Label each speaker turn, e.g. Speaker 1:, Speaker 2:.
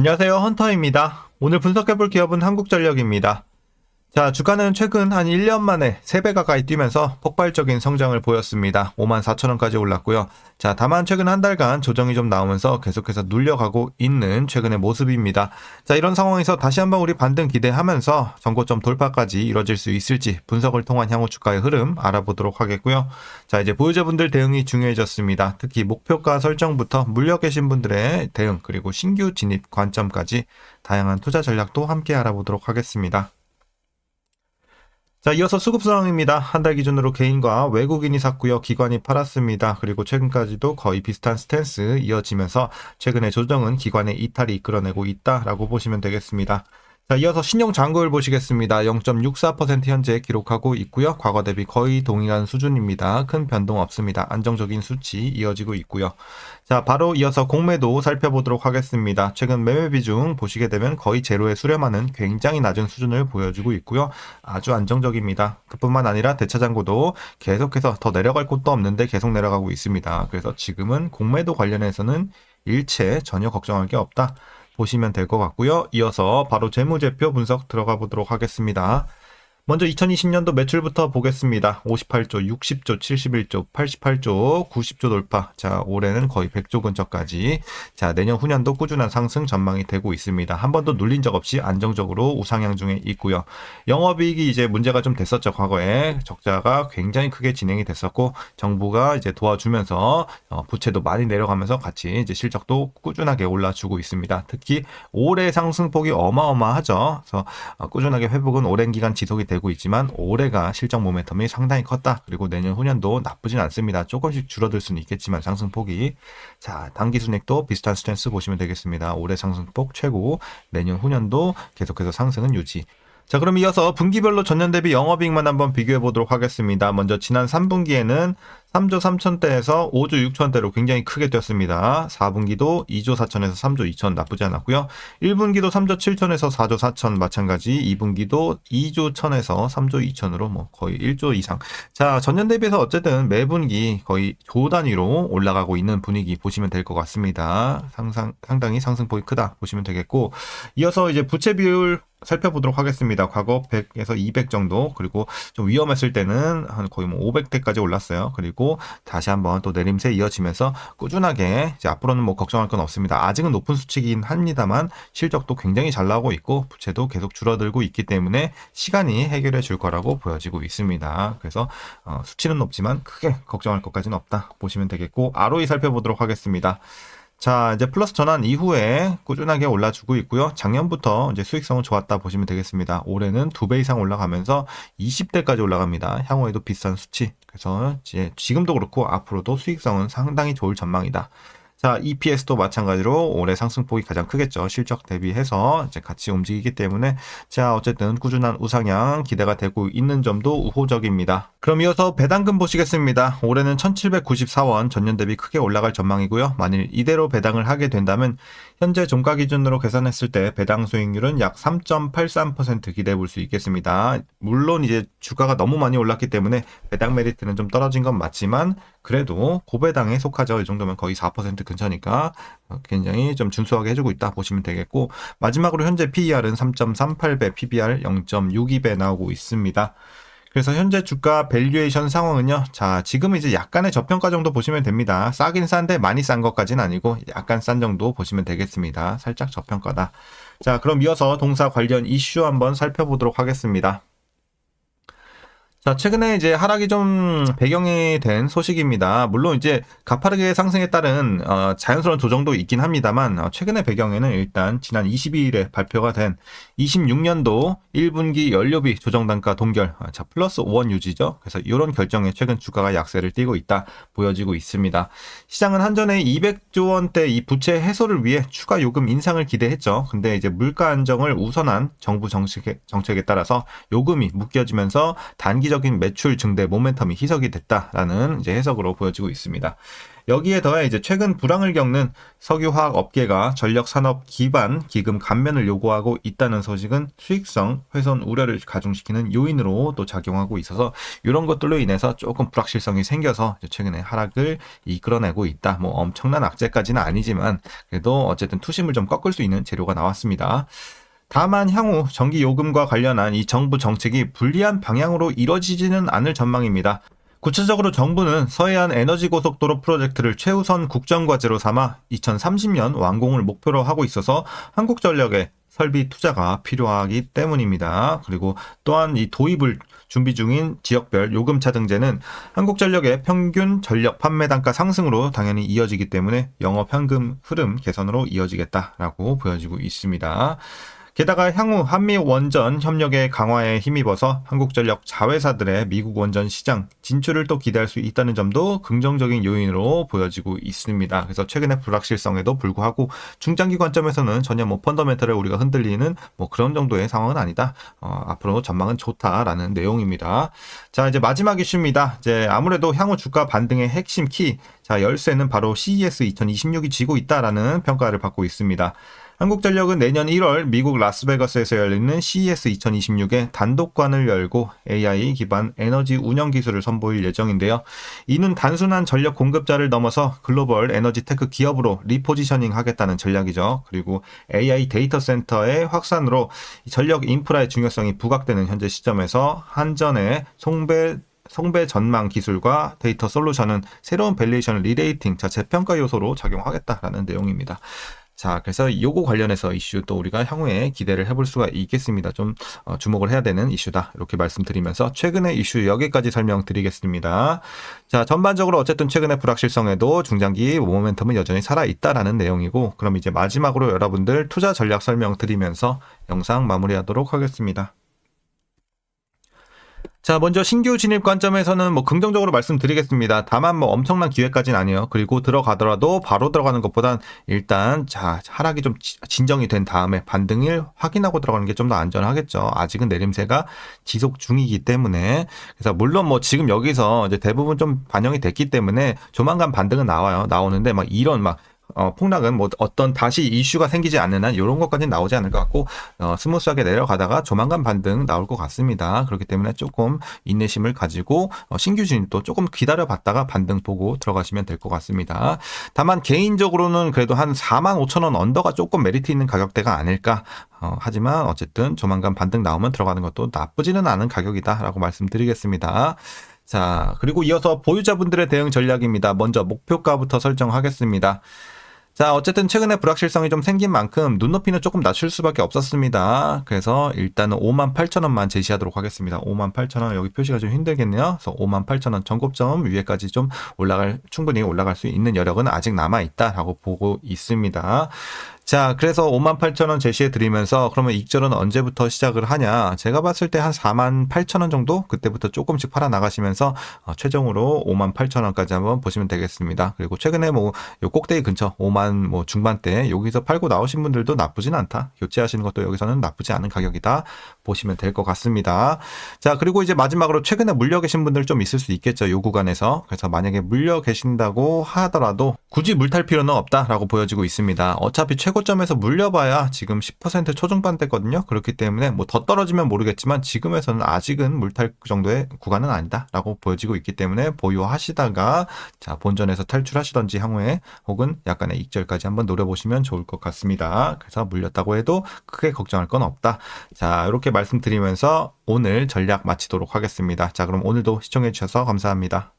Speaker 1: 안녕하세요. 헌터입니다. 오늘 분석해볼 기업은 한국전력입니다. 자, 주가는 최근 한 1년 만에 3배 가까이 뛰면서 폭발적인 성장을 보였습니다. 54,000원까지 올랐고요. 자, 다만 최근 한 달간 조정이 좀 나오면서 계속해서 눌려가고 있는 최근의 모습입니다. 자, 이런 상황에서 다시 한번 우리 반등 기대하면서 전고점 돌파까지 이뤄질 수 있을지 분석을 통한 향후 주가의 흐름 알아보도록 하겠고요. 자, 이제 보유자분들 대응이 중요해졌습니다. 특히 목표가 설정부터 물려 계신 분들의 대응, 그리고 신규 진입 관점까지 다양한 투자 전략도 함께 알아보도록 하겠습니다. 자, 이어서 수급 상황입니다. 한 달 기준으로 개인과 외국인이 샀고요. 기관이 팔았습니다. 그리고 최근까지도 거의 비슷한 스탠스 이어지면서 최근의 조정은 기관의 이탈이 이끌어내고 있다라고 보시면 되겠습니다. 자, 이어서 신용 잔고율 보시겠습니다. 0.64% 현재 기록하고 있고요. 과거 대비 거의 동일한 수준입니다. 큰 변동 없습니다. 안정적인 수치 이어지고 있고요. 자, 바로 이어서 공매도 살펴보도록 하겠습니다. 최근 매매 비중 보시게 되면 거의 제로에 수렴하는 굉장히 낮은 수준을 보여주고 있고요. 아주 안정적입니다. 그뿐만 아니라 대차 잔고도 계속해서 더 내려갈 곳도 없는데 계속 내려가고 있습니다. 그래서 지금은 공매도 관련해서는 일체 전혀 걱정할 게 없다 보시면 될 것 같고요. 이어서 바로 재무제표 분석 들어가 보도록 하겠습니다. 먼저 2020년도 매출부터 보겠습니다. 58조, 60조, 71조, 88조, 90조 돌파. 자, 올해는 거의 100조 근처까지. 자, 내년 후년도 꾸준한 상승 전망이 되고 있습니다. 한 번도 눌린 적 없이 안정적으로 우상향 중에 있고요. 영업이익이 이제 문제가 좀 됐었죠. 과거에 적자가 굉장히 크게 진행이 됐었고 정부가 이제 도와주면서 부채도 많이 내려가면서 같이 이제 실적도 꾸준하게 올라주고 있습니다. 특히 올해 상승폭이 어마어마하죠. 그래서 꾸준하게 회복은 오랜 기간 지속이 되고 있지만 올해가 실적 모멘텀이 상당히 컸다. 그리고 내년 후년도 나쁘진 않습니다. 조금씩 줄어들 수는 있겠지만 상승폭이. 자, 당기순이익도 비슷한 스탠스 보시면 되겠습니다. 올해 상승폭 최고, 내년 후년도 계속해서 상승은 유지. 자, 그럼 이어서 분기별로 전년 대비 영업이익만 한번 비교해 보도록 하겠습니다. 먼저 지난 3분기에는 3조 3천대에서 5조 6천대로 굉장히 크게 뛰었습니다. 4분기도 2조 4천에서 3조 2천 나쁘지 않았고요. 1분기도 3조 7천에서 4조 4천 마찬가지, 2분기도 2조 1천에서 3조 2천으로 뭐 거의 1조 이상. 자, 전년 대비해서 어쨌든 매분기 거의 조 단위로 올라가고 있는 분위기 보시면 될 것 같습니다. 상당히 상승폭이 크다 보시면 되겠고, 이어서 이제 부채 비율 살펴보도록 하겠습니다. 과거 100에서 200 정도, 그리고 좀 위험했을 때는 한 거의 뭐 500대까지 올랐어요. 그리고 다시 한번 또 내림세 이어지면서 꾸준하게 이제 앞으로는 뭐 걱정할 건 없습니다. 아직은 높은 수치긴 합니다만 실적도 굉장히 잘 나오고 있고 부채도 계속 줄어들고 있기 때문에 시간이 해결해 줄 거라고 보여지고 있습니다. 그래서 수치는 높지만 크게 걱정할 것까지는 없다 보시면 되겠고, ROE 살펴보도록 하겠습니다. 자, 이제 플러스 전환 이후에 꾸준하게 올라주고 있고요. 작년부터 이제 수익성은 좋았다 보시면 되겠습니다. 올해는 2배 이상 올라가면서 20대까지 올라갑니다. 향후에도 비싼 수치. 그래서 이제 지금도 그렇고 앞으로도 수익성은 상당히 좋을 전망이다. 자, EPS도 마찬가지로 올해 상승폭이 가장 크겠죠. 실적 대비해서 이제 같이 움직이기 때문에, 자, 어쨌든 꾸준한 우상향 기대가 되고 있는 점도 우호적입니다. 그럼 이어서 배당금 보시겠습니다. 올해는 1794원, 전년 대비 크게 올라갈 전망이고요. 만일 이대로 배당을 하게 된다면 현재 종가 기준으로 계산했을 때 배당 수익률은 약 3.83% 기대해 볼 수 있겠습니다. 물론 이제 주가가 너무 많이 올랐기 때문에 배당 메리트는 좀 떨어진 건 맞지만 그래도 고배당에 속하죠. 이 정도면 거의 4% 근처니까 굉장히 좀 준수하게 해주고 있다 보시면 되겠고, 마지막으로 현재 PER은 3.38배, PBR 0.62배 나오고 있습니다. 그래서 현재 주가 밸류에이션 상황은요. 자, 지금 이제 약간의 저평가 정도 보시면 됩니다. 싸긴 싼데 많이 싼 것까지는 아니고 약간 싼 정도 보시면 되겠습니다. 살짝 저평가다. 자, 그럼 이어서 동사 관련 이슈 한번 살펴보도록 하겠습니다. 자, 최근에 이제 하락이 좀 배경이 된 소식입니다. 물론 이제 가파르게 상승에 따른 자연스러운 조정도 있긴 합니다만, 최근의 배경에는 일단 지난 22일에 발표가 된 26년도 1분기 연료비 조정단가 동결, 자, 플러스 5원 유지죠. 그래서 이런 결정에 최근 주가가 약세를 띠고 있다 보여지고 있습니다. 시장은 한전에 200조 원대 이 부채 해소를 위해 추가 요금 인상을 기대했죠. 근데 이제 물가 안정을 우선한 정부 정책에 따라서 요금이 묶여지면서 단기적인 매출 증대 모멘텀이 희석이 됐다라는 이제 해석으로 보여지고 있습니다. 여기에 더해 이제 최근 불황을 겪는 석유화학 업계가 전력 산업 기반 기금 감면을 요구하고 있다는 소식은 수익성 훼손 우려를 가중시키는 요인으로 또 작용하고 있어서 이런 것들로 인해서 조금 불확실성이 생겨서 최근에 하락을 이끌어내고 있다. 뭐 엄청난 악재까지는 아니지만 그래도 어쨌든 투심을 좀 꺾을 수 있는 재료가 나왔습니다. 다만 향후 전기 요금과 관련한 이 정부 정책이 불리한 방향으로 이뤄지지는 않을 전망입니다. 구체적으로 정부는 서해안 에너지 고속도로 프로젝트를 최우선 국정과제로 삼아 2030년 완공을 목표로 하고 있어서 한국전력의 설비 투자가 필요하기 때문입니다. 그리고 또한 이 도입을 준비 중인 지역별 요금차 등재는 한국전력의 평균 전력 판매 단가 상승으로 당연히 이어지기 때문에 영업 현금 흐름 개선으로 이어지겠다라고 보여지고 있습니다. 게다가 향후 한미 원전 협력의 강화에 힘입어서 한국전력 자회사들의 미국 원전 시장 진출을 또 기대할 수 있다는 점도 긍정적인 요인으로 보여지고 있습니다. 그래서 최근의 불확실성에도 불구하고 중장기 관점에서는 전혀 뭐 펀더멘털에 우리가 흔들리는 뭐 그런 정도의 상황은 아니다. 앞으로 전망은 좋다라는 내용입니다. 자, 이제 마지막 이슈입니다. 이제 아무래도 향후 주가 반등의 핵심 키, 자, 열쇠는 바로 CES 2026이 쥐고 있다라는 평가를 받고 있습니다. 한국전력은 내년 1월 미국 라스베가스에서 열리는 CES 2026에 단독관을 열고 AI 기반 에너지 운영 기술을 선보일 예정인데요. 이는 단순한 전력 공급자를 넘어서 글로벌 에너지 테크 기업으로 리포지셔닝 하겠다는 전략이죠. 그리고 AI 데이터 센터의 확산으로 전력 인프라의 중요성이 부각되는 현재 시점에서 한전의 송배 전망 기술과 데이터 솔루션은 새로운 밸류에이션 리레이팅, 재평가 요소로 작용하겠다라는 내용입니다. 자, 그래서 요거 관련해서 이슈 또 우리가 향후에 기대를 해볼 수가 있겠습니다. 좀 주목을 해야 되는 이슈다. 이렇게 말씀드리면서 최근의 이슈 여기까지 설명드리겠습니다. 자, 전반적으로 어쨌든 최근의 불확실성에도 중장기 모멘텀은 여전히 살아있다라는 내용이고, 그럼 이제 마지막으로 여러분들 투자 전략 설명드리면서 영상 마무리하도록 하겠습니다. 자, 먼저 신규 진입 관점에서는 뭐 긍정적으로 말씀드리겠습니다. 다만 뭐 엄청난 기회까지는 아니에요. 그리고 들어가더라도 바로 들어가는 것보단 일단 하락이 좀 진정이 된 다음에 반등을 확인하고 들어가는 게 좀 더 안전하겠죠. 아직은 내림세가 지속 중이기 때문에. 그래서 물론 뭐 지금 여기서 이제 대부분 좀 반영이 됐기 때문에 조만간 반등은 나오는데 막 이런 폭락은 뭐 어떤 다시 이슈가 생기지 않는 한 이런 것까지는 나오지 않을 것 같고, 스무스하게 내려가다가 조만간 반등 나올 것 같습니다. 그렇기 때문에 조금 인내심을 가지고 신규 진입도 조금 기다려봤다가 반등 보고 들어가시면 될 것 같습니다. 다만 개인적으로는 그래도 한 45,000원 언더가 조금 메리트 있는 가격대가 아닐까. 하지만 어쨌든 조만간 반등 나오면 들어가는 것도 나쁘지는 않은 가격이다라고 말씀드리겠습니다. 자, 그리고 이어서 보유자분들의 대응 전략입니다. 먼저 목표가부터 설정하겠습니다. 자, 어쨌든 최근에 불확실성이 좀 생긴 만큼 눈높이는 조금 낮출 수밖에 없었습니다. 그래서 일단은 58,000원만 제시하도록 하겠습니다. 58,000원 여기 표시가 좀 힘들겠네요. 그래서 58,000원 전고점 위에까지 좀 충분히 올라갈 수 있는 여력은 아직 남아있다라고 보고 있습니다. 자, 그래서 58,000원 제시해 드리면서 그러면 익절은 언제부터 시작을 하냐? 제가 봤을 때 한 48,000원 정도? 그때부터 조금씩 팔아 나가시면서 최종으로 58,000원까지 한번 보시면 되겠습니다. 그리고 최근에 뭐 요 꼭대기 근처 5만 뭐 중반대 여기서 팔고 나오신 분들도 나쁘진 않다. 교체하시는 것도 여기서는 나쁘지 않은 가격이다. 보시면 될 것 같습니다. 자, 그리고 이제 마지막으로 최근에 물려 계신 분들 좀 있을 수 있겠죠. 요 구간에서. 그래서 만약에 물려 계신다고 하더라도 굳이 물탈 필요는 없다라고 보여지고 있습니다. 어차피 최고점에서 물려봐야 지금 10% 초중반대거든요. 그렇기 때문에 뭐 더 떨어지면 모르겠지만 지금에서는 아직은 물탈 정도의 구간은 아니다라고 보여지고 있기 때문에 보유하시다가 본전에서 탈출하시던지 향후에 혹은 약간의 익절까지 한번 노려보시면 좋을 것 같습니다. 그래서 물렸다고 해도 크게 걱정할 건 없다. 자, 이렇게 말씀드리면서 오늘 전략 마치도록 하겠습니다. 자, 그럼 오늘도 시청해 주셔서 감사합니다.